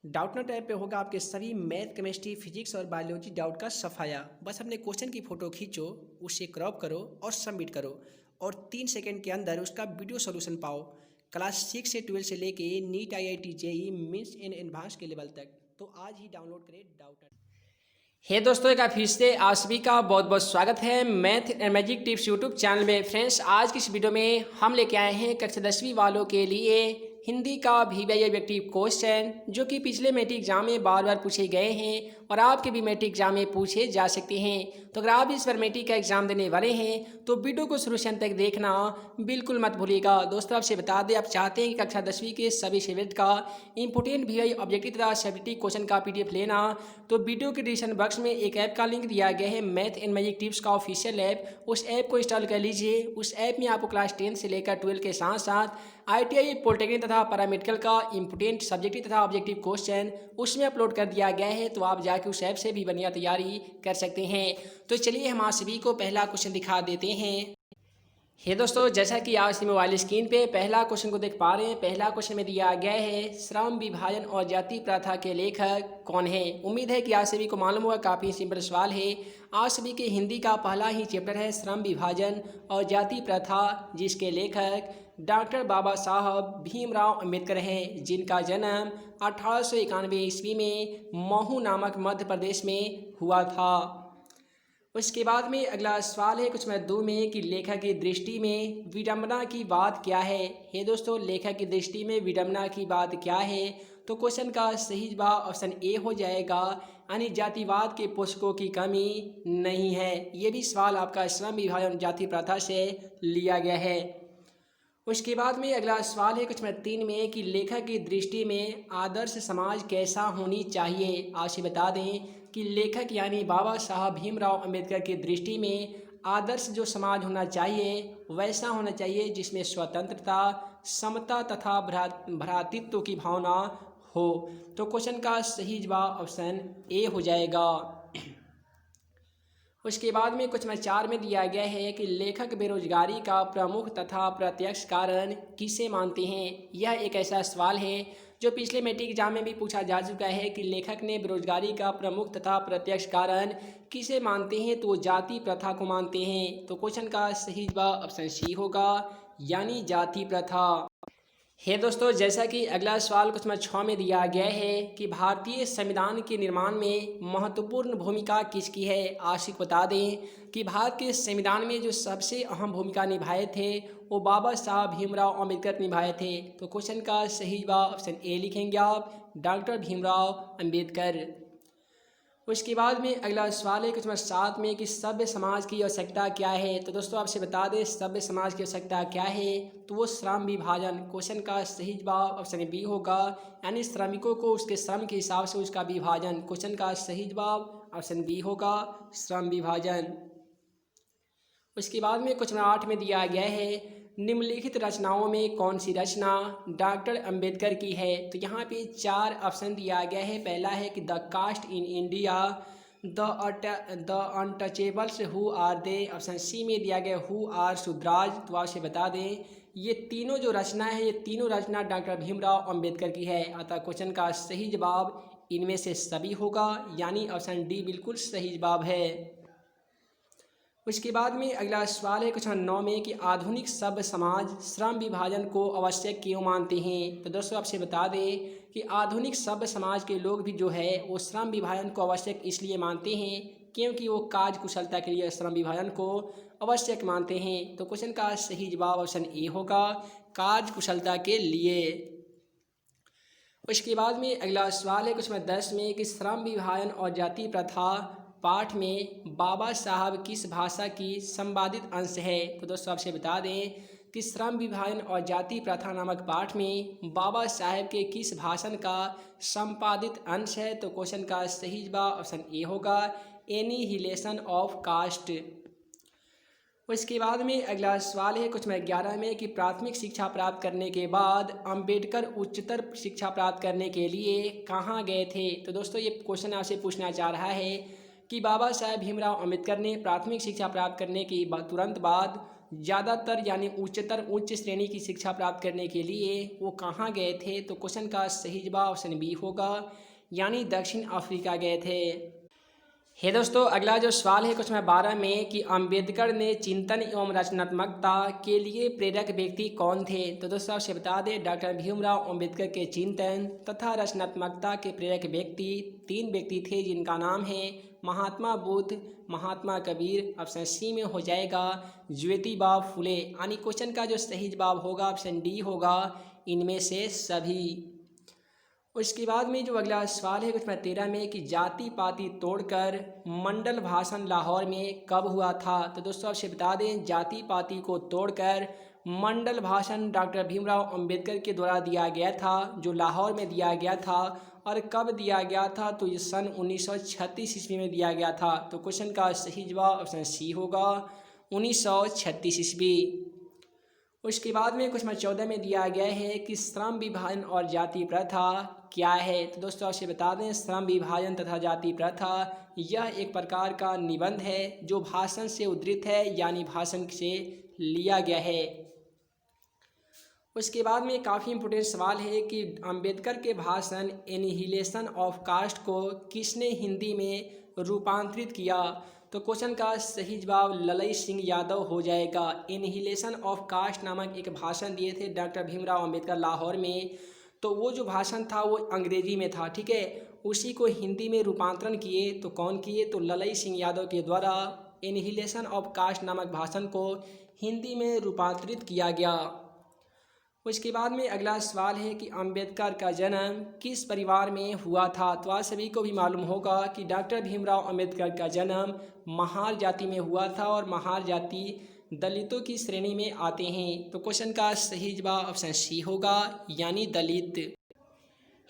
Doubtnut app पे होगा आपके सभी मैथ केमिस्ट्री फिजिक्स और बायोलॉजी डाउट का सफाया। बस अपने क्वेश्चन की फ़ोटो खींचो, उसे क्रॉप करो और सबमिट करो और 3 सेकंड के अंदर उसका वीडियो सॉल्यूशन पाओ। क्लास 6 से 12 से लेके NEET IIT JEE mains and advance के लेवल तक। तो आज ही डाउनलोड करें डाउटनट। हे दोस्तों, एक फिर से आप सभी का बहुत बहुत स्वागत है math and magic tips YouTube channel में। फ्रेंड्स, आज की इस वीडियो में हम लेके आए हैं कक्षा 10वीं वालों के लिए हिंदी का VBI ऑब्जेक्टिव क्वेश्चन, जो कि पिछले मैट्रिक एग्जाम में बार बार पूछे गए हैं और आपके भी मैट्रिक एग्जाम में पूछे जा सकते हैं। तो अगर आप इस बार मैट्रिक का एग्जाम देने वाले हैं तो वीडियो को शुरू से अंत तक देखना बिल्कुल मत भूलिएगा। दोस्तों, आपसे बता दें, आप चाहते हैं कि कक्षा 10वीं के सभी सब्जेक्ट का इंपोर्टेंट VBI ऑब्जेक्टिव तथा सब्जेक्टिव क्वेश्चन का PDF लेना, तो वीडियो के डिस्क्रिप्शन बॉक्स में एक ऐप का लिंक दिया गया है, मैथ एंड मैजिक टिप्स का ऑफिशियल ऐप। उस ऐप को इंस्टॉल कर लीजिए। उस ऐप में आपको क्लास 10 से लेकर 12 के साथ साथ ITI पॉलिटेक्निक तथा पैरामेडिकल का इंपोर्टेंट सब्जेक्टिव तथा ऑब्जेक्टिव क्वेश्चन उसमें अपलोड कर दिया गया है। तो आप जाके उस ऐप से भी बढ़िया तैयारी कर सकते हैं। तो चलिए हम आप सभी को पहला क्वेश्चन दिखा देते हैं। हे दोस्तों, जैसा कि आप इस मोबाइल स्क्रीन पे पहला क्वेश्चन को देख पा रहे हैं, पहला क्वेश्चन में दिया गया है श्रम विभाजन और जाति प्रथा के लेखक कौन है। उम्मीद है कि आप सभी को मालूम होगा, काफ़ी सिंपल सवाल है। आप सभी के हिंदी का पहला ही चैप्टर है श्रम विभाजन और जाति प्रथा, जिसके लेखक डॉक्टर बाबा साहब भीमराव अंबेडकर हैं, जिनका जन्म 1891 ईस्वी में महू नामक मध्य प्रदेश में हुआ था। उसके बाद में अगला सवाल है कुछ मैं दो में कि लेखक की दृष्टि में विडंबना की बात क्या है। हे दोस्तों, लेखक की दृष्टि में विडंबना की बात क्या है, तो क्वेश्चन का सही जवाब ऑप्शन ए हो जाएगा, यानी जातिवाद के पोषकों की कमी नहीं है। ये भी सवाल आपका श्रम विभाजन जाति प्रथा से लिया गया है। उसके बाद में अगला सवाल है कुछ मैं 3 में कि लेखक की दृष्टि में आदर्श समाज कैसा होनी चाहिए। आपसे बता दें कि लेखक यानी बाबा साहब भीमराव अंबेडकर की दृष्टि में आदर्श जो समाज होना चाहिए वैसा होना चाहिए जिसमें स्वतंत्रता, समता तथा भ्रातृत्व की भावना हो। तो क्वेश्चन का सही जवाब ऑप्शन ए हो जाएगा। उसके बाद में कुछ में 4 में दिया गया है कि लेखक बेरोजगारी का प्रमुख तथा प्रत्यक्ष कारण किसे मानते हैं। यह एक ऐसा सवाल है जो पिछले मैट्रिक एग्जाम में भी पूछा जा चुका है कि लेखक ने बेरोजगारी का प्रमुख तथा प्रत्यक्ष कारण किसे मानते हैं, तो जाति प्रथा को मानते हैं। तो क्वेश्चन का सही जवाब ऑप्शन सी होगा, यानी जाति प्रथा। हे दोस्तों, जैसा कि अगला सवाल कुछ नंबर 6 में दिया गया है कि भारतीय संविधान के निर्माण में महत्वपूर्ण भूमिका किसकी है। आशिक बता दें कि भारत के संविधान में जो सबसे अहम भूमिका निभाए थे वो बाबा साहब भीमराव अंबेडकर निभाए थे। तो क्वेश्चन का सही जवाब ऑप्शन ए लिखेंगे आप, डॉक्टर भीमराव अंबेडकर। उसके बाद में अगला सवाल है कुछ नंबर 7 में कि सभ्य समाज की आवश्यकता क्या है। तो दोस्तों, आपसे बता दें सभ्य समाज की आवश्यकता क्या है, तो वो श्रम विभाजन। क्वेश्चन का सही जवाब ऑप्शन बी होगा, यानी श्रमिकों को उसके श्रम के हिसाब से उसका विभाजन। क्वेश्चन का सही जवाब ऑप्शन बी होगा, श्रम विभाजन। उसके बाद में क्वेश्चन 8 में दिया गया है निम्नलिखित रचनाओं में कौन सी रचना डॉक्टर अंबेडकर की है। तो यहाँ पे 4 ऑप्शन दिया गया है। पहला है कि the caste in India, the untouchables who are they. Option C में दिया गया हु आर शुद्राज। तो आपसे बता दें ये तीनों जो रचना है, ये तीनों रचना डॉक्टर भीमराव अंबेडकर की है। अतः क्वेश्चन का सही जवाब इनमें से सभी होगा, यानी ऑप्शन डी बिल्कुल सही जवाब है। उसके बाद में अगला सवाल है क्वेश्चन 9 में कि आधुनिक सभ्य समाज श्रम विभाजन को आवश्यक क्यों मानते हैं। तो दोस्तों, आपसे बता दें कि आधुनिक सभ्य समाज के लोग भी जो है वो श्रम विभाजन को आवश्यक इसलिए मानते हैं क्योंकि वो कार्य कुशलता के लिए श्रम विभाजन को आवश्यक मानते हैं। तो क्वेश्चन का सही जवाब ऑप्शन ए होगा, कार्य कुशलता के लिए। उसके बाद में अगला सवाल है कुछ 10 में कि श्रम विभाजन और जाति प्रथा पाठ में बाबा साहब किस भाषा की संपादित अंश है। तो दोस्तों, आपसे बता दें कि श्रम विभाजन और जाति प्रथा नामक पाठ में बाबा साहब के किस भाषण का संपादित अंश है। तो क्वेश्चन का सही जवाब ऑप्शन ए होगा, एनीहिलेशन ऑफ कास्ट। उसके बाद में अगला सवाल है कुछ में 11 में कि प्राथमिक शिक्षा प्राप्त करने के बाद अंबेडकर उच्चतर शिक्षा प्राप्त करने के लिए कहाँ गए थे। तो दोस्तों, ये क्वेश्चन आपसे पूछना चाह रहा है कि बाबा साहेब भीमराव अंबेडकर ने प्राथमिक शिक्षा प्राप्त करने के तुरंत बाद ज़्यादातर यानी उच्चतर उच्च श्रेणी की शिक्षा प्राप्त करने के लिए वो कहाँ गए थे? तो क्वेश्चन का सही जवाब ऑप्शन बी होगा, यानी दक्षिण अफ्रीका गए थे। है दोस्तों, अगला जो सवाल है क्वेश्चन 12 में कि अंबेडकर ने चिंतन एवं रचनात्मकता के लिए प्रेरक व्यक्ति कौन थे? तो दोस्तों आपसे बता दें, डॉक्टर भीमराव अंबेडकर के चिंतन तथा रचनात्मकता के प्रेरक व्यक्ति 3 व्यक्ति थे, जिनका नाम है महात्मा बुद्ध, महात्मा कबीर, ऑप्शन सी में हो जाएगा ज्योतिबा फुले। यानी क्वेश्चन का जो सही जवाब होगा ऑप्शन डी होगा, इनमें से सभी। उसके बाद में जो अगला सवाल है क्वेश्चन 13 में कि जाति पाति तोड़कर मंडल भाषण लाहौर में कब हुआ था? तो दोस्तों आपसे बता दें, जाति पाति को तोड़कर मंडल भाषण डॉक्टर भीमराव अंबेडकर के द्वारा दिया गया था, जो लाहौर में दिया गया था। और कब दिया गया था? तो ये सन 1936 ईस्वी में दिया गया था। तो क्वेश्चन का सही जवाब ऑप्शन सी होगा, 1936 ईस्वी। उसके बाद में क्वेश्चन 14 में दिया गया है कि श्रम विभाजन और जाति प्रथा क्या है? तो दोस्तों आपसे बता दें, श्रम विभाजन तथा जाति प्रथा यह एक प्रकार का निबंध है जो भाषण से उद्धृत है, यानी भाषण से लिया गया है। उसके बाद में काफ़ी इंपोर्टेंट सवाल है कि अंबेडकर के भाषण एनिहिलेशन ऑफ कास्ट को किसने हिंदी में रूपांतरित किया? तो क्वेश्चन का सही जवाब ललई सिंह यादव हो जाएगा। एनिहिलेशन ऑफ कास्ट नामक एक भाषण दिए थे डॉक्टर भीमराव अंबेडकर लाहौर में। तो वो जो भाषण था वो अंग्रेजी में था, ठीक है। उसी को हिंदी में रूपांतरण किए तो कौन किए? तो ललई सिंह यादव के द्वारा एनिहिलेशन ऑफ कास्ट नामक भाषण को हिंदी में रूपांतरित किया गया। उसके बाद में अगला सवाल है कि अंबेडकर का जन्म किस परिवार में हुआ था? तो आप सभी को भी मालूम होगा कि डॉक्टर भीमराव अंबेडकर का जन्म महार जाति में हुआ था, और महार जाति दलितों की श्रेणी में आते हैं। तो क्वेश्चन का सही जवाब ऑप्शन सी होगा, यानी दलित।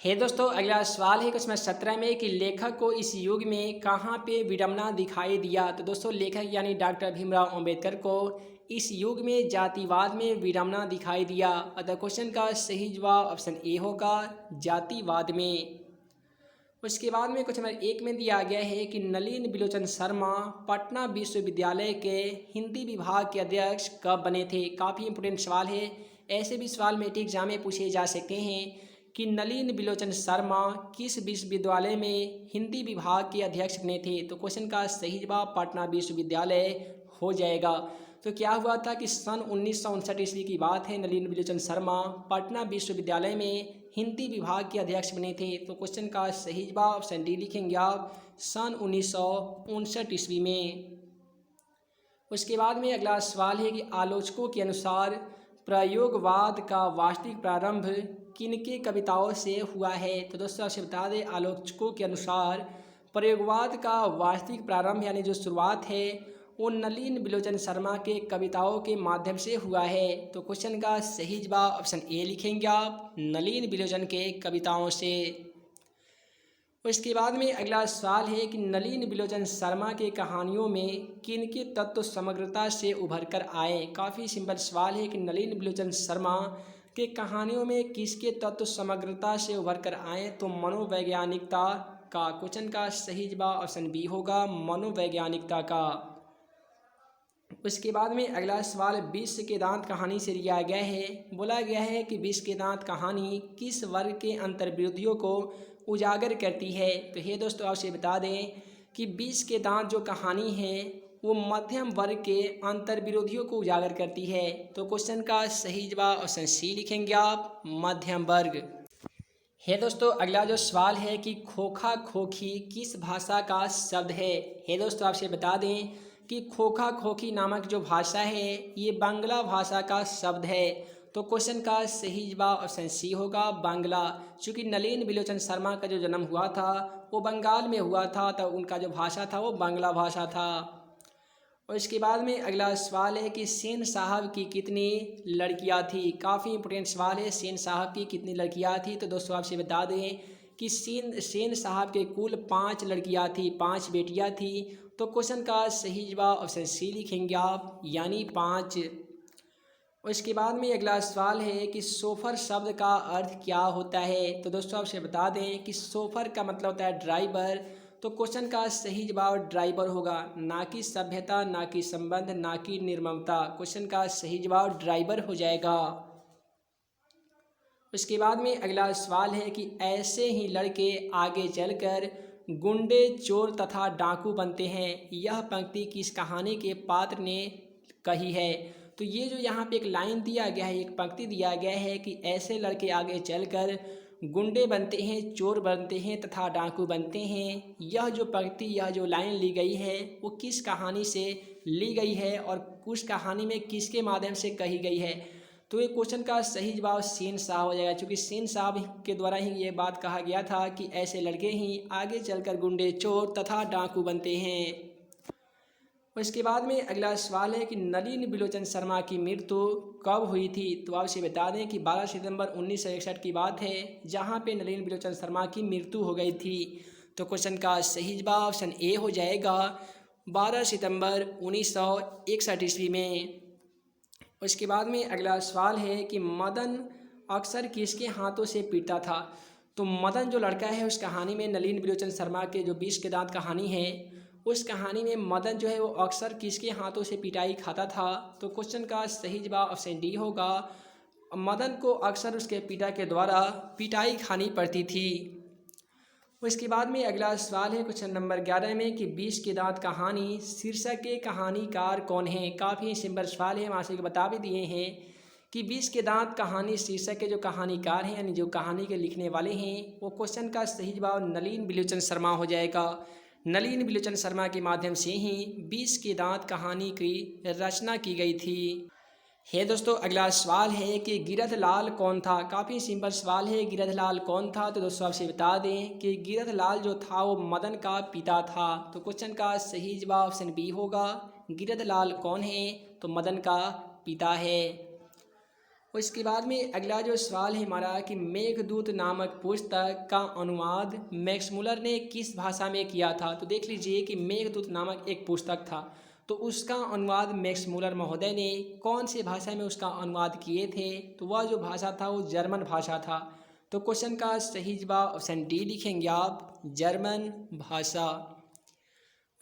है दोस्तों, अगला सवाल है क्वेश्चन 17 में कि लेखक को इस युग में कहाँ पे विडंबना दिखाई दिया? तो दोस्तों लेखक यानी डॉक्टर भीमराव अंबेडकर को इस युग में जातिवाद में विडंबना दिखाई दिया। अतः क्वेश्चन का सही जवाब ऑप्शन ए होगा, जातिवाद में। उसके बाद में क्वेश्चन नंबर 1 में दिया गया है कि नलिन बिलोचन शर्मा पटना विश्वविद्यालय के हिंदी विभाग के अध्यक्ष कब बने थे? काफ़ी इंपोर्टेंट सवाल है, ऐसे भी सवाल मेट्रिक एग्जाम में पूछे जा सकते हैं कि नलिन बिलोचन शर्मा किस विश्वविद्यालय में हिंदी विभाग के अध्यक्ष बने थे? तो क्वेश्चन का सही जवाब पटना विश्वविद्यालय हो जाएगा। तो क्या हुआ था कि सन 1959 ईस्वी की बात है, नलिन बिलोचन शर्मा पटना विश्वविद्यालय में हिंदी विभाग के अध्यक्ष बने थे। तो क्वेश्चन का सही जवाब ऑप्शन डी लिखेंगे आप, सन 1959 ईस्वी में। उसके बाद में अगला सवाल है कि आलोचकों के अनुसार प्रयोगवाद का वास्तविक प्रारंभ किनके कविताओं से हुआ है? तो दोस्तों आपसे बता दें, आलोचकों के अनुसार प्रयोगवाद का वास्तविक प्रारंभ यानी जो शुरुआत है वो नलिन बिलोचन शर्मा के कविताओं के माध्यम से हुआ है। तो क्वेश्चन का सही जवाब ऑप्शन ए लिखेंगे आप, नलिन बिलोचन के कविताओं से। उसके बाद में अगला सवाल है कि नलिन बिलोचन शर्मा के कहानियों में किनके तत्व समग्रता से उभर कर आए? काफ़ी सिंपल सवाल है कि नलिन बिलोचन शर्मा के कहानियों में किसके तत्व समग्रता से उभर कर आए? तो मनोवैज्ञानिकता का। क्वेश्चन का सही जवाब ऑप्शन बी होगा, मनोवैज्ञानिकता का। उसके बाद में अगला सवाल विष के दांत कहानी से लिया गया है। बोला गया है कि विष के दांत कहानी किस वर्ग के अंतर्विरोधियों को उजागर करती है? तो ये दोस्तों आपसे बता दें कि विष के दांत जो कहानी है वो मध्यम वर्ग के अंतर्विरोधियों को उजागर करती है। तो क्वेश्चन का सही जवाब ऑप्शन सी लिखेंगे आप, मध्यम वर्ग। है दोस्तों, अगला जो सवाल है कि खोखा खोखी किस भाषा का शब्द है? दोस्तों आपसे बता दें कि खोखा खोखी नामक जो भाषा है ये बांग्ला भाषा का शब्द है। तो क्वेश्चन का सही जवाब ऑप्शन सी होगा, बांग्ला। चूँकि नलिन बिलोचन शर्मा का जो जन्म हुआ था वो बंगाल में हुआ था, तो उनका जो भाषा था वो बांग्ला भाषा था। और इसके बाद में अगला सवाल है कि सेन साहब की कितनी लड़कियां थी? काफ़ी इंपोर्टेंट सवाल है, सेन साहब की कितनी लड़कियां थी? तो दोस्तों आपसे बता दें कि सेन साहब के कुल 5 लड़कियां थी, 5 बेटियां थी। तो क्वेश्चन का सही जवाब ऑप्शन सी लिखेंगे आप, यानी 5। और इसके बाद में अगला सवाल है कि सोफर शब्द का अर्थ क्या होता है? तो दोस्तों आपसे बता दें कि सोफर का मतलब होता है ड्राइवर। तो क्वेश्चन का सही जवाब ड्राइवर होगा, ना कि सभ्यता, ना कि संबंध, ना कि निर्ममता। क्वेश्चन का सही जवाब ड्राइवर हो जाएगा। उसके बाद में अगला सवाल है कि ऐसे ही लड़के आगे चलकर गुंडे, चोर तथा डाकू बनते हैं, यह पंक्ति किस कहानी के पात्र ने कही है। तो ये जो यहाँ पे एक लाइन दिया गया है, एक पंक्ति दिया गया है कि ऐसे लड़के आगे चलकर गुंडे बनते हैं, चोर बनते हैं तथा डाकू बनते हैं, यह जो पंक्ति, यह जो लाइन ली गई है वो किस कहानी से ली गई है और उस कहानी में किसके माध्यम से कही गई है। तो ये क्वेश्चन का सही जवाब सेन साहब हो जाएगा, क्योंकि सेन साहब के द्वारा ही ये बात कहा गया था कि ऐसे लड़के ही आगे चलकर गुंडे, चोर तथा डाकू बनते हैं। उसके बाद में अगला सवाल है कि नलिन बिलोचन शर्मा की मृत्यु कब हुई थी। तो आपसे बता दें कि 12 सितंबर 1961 की बात है, जहां पे नलिन बिलोचन शर्मा की मृत्यु हो गई थी। तो क्वेश्चन का सही जवाब ऑप्शन ए हो जाएगा, 12 सितंबर 1961 ईस्वी में। उसके बाद में अगला सवाल है कि मदन अक्सर किसके हाथों से पीटता था। तो मदन जो लड़का है, उस कहानी में नलिन बिलोचन शर्मा के जो 20 के दांत कहानी है, उस कहानी में मदन जो है वो अक्सर किसके हाथों से पिटाई खाता था। तो क्वेश्चन का सही जवाब ऑप्शन डी होगा, मदन को अक्सर उसके पिता के द्वारा पिटाई खानी पड़ती थी। उसके बाद में अगला सवाल है क्वेश्चन नंबर 11 में कि 20 के दांत कहानी शीर्षक के कहानीकार कौन है। काफ़ी सिंपल सवाल है, वहाँ से बता भी दिए हैं कि 20 के दांत कहानी शीर्षक के जो कहानीकार हैं, यानी जो कहानी के लिखने वाले हैं, वो क्वेश्चन का सही जवाब नलिन बिलोचन शर्मा हो जाएगा। नलिन बिलोचन शर्मा के माध्यम से ही 20 के दांत कहानी की रचना की गई थी। है दोस्तों, अगला सवाल है कि गिरधलाल कौन था। काफ़ी सिंपल सवाल है, गिरधलाल कौन था। तो दोस्तों आपसे बता दें कि गिरधलाल जो था वो मदन का पिता था। तो क्वेश्चन का सही जवाब ऑप्शन बी होगा, गिरधलाल कौन है, तो मदन का पिता है। उसके बाद में अगला जो सवाल है हमारा कि मेघदूत नामक पुस्तक का अनुवाद मैक्स मुलर ने किस भाषा में किया था। तो देख लीजिए कि मेघदूत नामक एक पुस्तक था, तो उसका अनुवाद मैक्स मुलर महोदय ने कौन सी भाषा में उसका अनुवाद किए थे। तो वह जो भाषा था वो जर्मन भाषा था। तो क्वेश्चन का सही जवाब ऑप्शन डी लिखेंगे आप, जर्मन भाषा।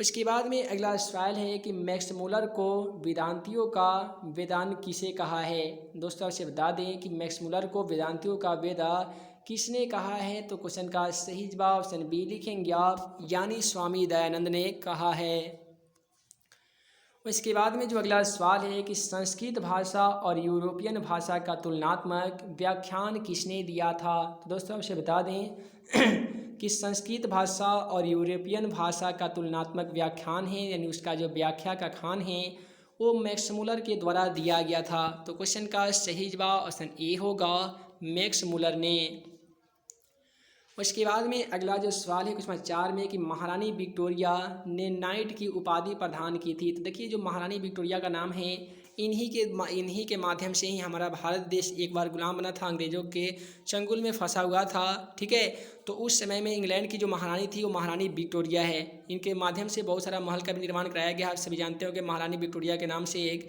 उसके बाद में अगला सवाल है कि मैक्स मुलर को वेदांतियों का वेदांत किसे कहा है। दोस्तों आपसे बता दें कि मैक्स मुलर को वेदांतियों का वेदा किसने कहा है। तो क्वेश्चन का सही जवाब ऑप्शन बी लिखेंगे आप, यानी स्वामी दयानंद ने कहा है। इसके बाद में जो अगला सवाल है कि संस्कृत भाषा और यूरोपियन भाषा का तुलनात्मक व्याख्यान किसने दिया था। तो दोस्तों आपसे बता दें कि संस्कृत भाषा और यूरोपियन भाषा का तुलनात्मक व्याख्यान है, यानी उसका जो व्याख्या का खान है वो मैक्स मुलर के द्वारा दिया गया था। तो क्वेश्चन का सही जवाब ऑप्शन ए होगा, मैक्स मुलर ने। उसके बाद में अगला जो सवाल है क्वेश्चन 4 में कि महारानी विक्टोरिया ने नाइट की उपाधि प्रदान की थी। तो देखिए जो महारानी विक्टोरिया का नाम है, इन्हीं के माध्यम से ही हमारा भारत देश एक बार गुलाम बना था, अंग्रेजों के चंगुल में फंसा हुआ था। ठीक है, तो उस समय में इंग्लैंड की जो महारानी थी वो महारानी विक्टोरिया है। इनके माध्यम से बहुत सारा महल का भी निर्माण कराया गया। आप सभी जानते हो कि महारानी विक्टोरिया के नाम से एक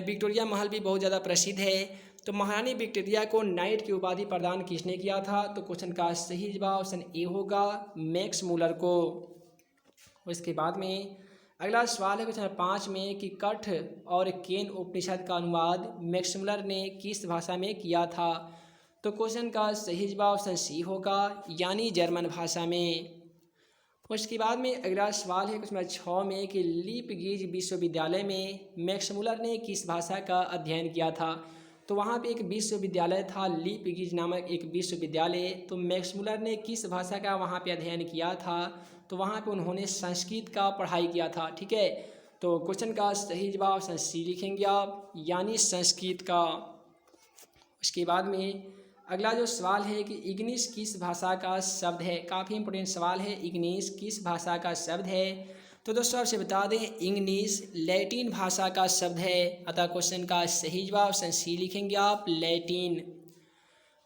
विक्टोरिया महल भी बहुत ज़्यादा प्रसिद्ध है। तो महारानी विक्टोरिया को नाइट की उपाधि प्रदान किसने किया था। तो क्वेश्चन का सही जवाब ऑप्शन ए होगा, मैक्स मुलर को। उसके बाद में अगला सवाल है क्वेश्चन 5 में कि कठ और केन उपनिषद का अनुवाद मैक्स मुलर ने किस भाषा में किया था। तो क्वेश्चन का सही जवाब ऑप्शन सी होगा, यानी जर्मन भाषा में। उसके बाद में अगला सवाल है क्वेश्चन 6 में कि लीपजिग विश्वविद्यालय में मैक्स मुलर ने किस भाषा का अध्ययन किया था। तो वहाँ पे एक विश्वविद्यालय था, लीपजिग नामक एक विश्वविद्यालय। तो मैक्स मुलर ने किस भाषा का वहाँ पे अध्ययन किया था। तो वहाँ पे उन्होंने संस्कृत का पढ़ाई किया था। ठीक है, तो क्वेश्चन का सही जवाब ऑप्शन सी लिखेंगे आप, यानी संस्कृत का। उसके बाद में अगला जो सवाल है कि इग्निस किस भाषा का शब्द है। काफ़ी इंपॉर्टेंट सवाल है, इग्निस किस भाषा का शब्द है। तो दोस्तों आपसे बता दें इंग्लिश लैटिन भाषा का शब्द है, अतः क्वेश्चन का सही जवाब ऑप्शन सी लिखेंगे आप, लैटिन।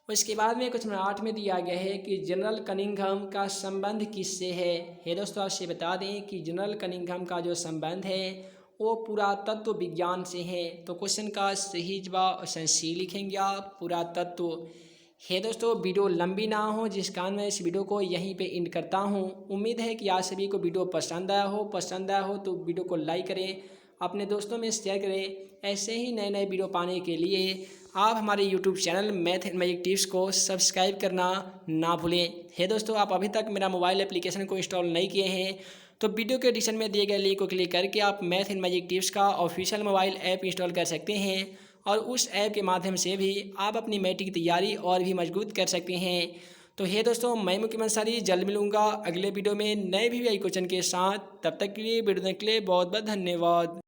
उसके बाद में क्वेश्चन 8 में दिया गया है कि जनरल कनिंघम का संबंध किससे है। दोस्तों आपसे बता दें कि जनरल कनिंघम का जो संबंध है वो पुरातत्व विज्ञान से है। तो क्वेश्चन का सही जवाब ऑप्शन सी लिखेंगे आप, पुरातत्व। हे दोस्तों, वीडियो लंबी ना हो जिस कारण मैं इस वीडियो को यहीं पे एंड करता हूँ। उम्मीद है कि आप सभी को वीडियो पसंद आया हो तो वीडियो को लाइक करें, अपने दोस्तों में शेयर करें। ऐसे ही नए नए वीडियो पाने के लिए आप हमारे YouTube channel math and magic tips को सब्सक्राइब करना ना भूलें। हे दोस्तों, आप अभी तक मेरा मोबाइल एप्लीकेशन को इंस्टॉल नहीं किए हैं तो वीडियो के डिस्क्रिप्शन में दिए गए लिंक को क्लिक करके आप मैथ एंड मैजिक टिप्स का ऑफिशियल मोबाइल ऐप इंस्टॉल कर सकते हैं और उस ऐप के माध्यम से भी आप अपनी मैट्रिक की तैयारी और भी मजबूत कर सकते हैं। तो हे दोस्तों, मैं मुकीम अंसारी जल्द मिलूंगा अगले वीडियो में नए भी क्वेश्चन के साथ। तब तक के लिए वीडियो देखने के लिए बहुत बहुत धन्यवाद।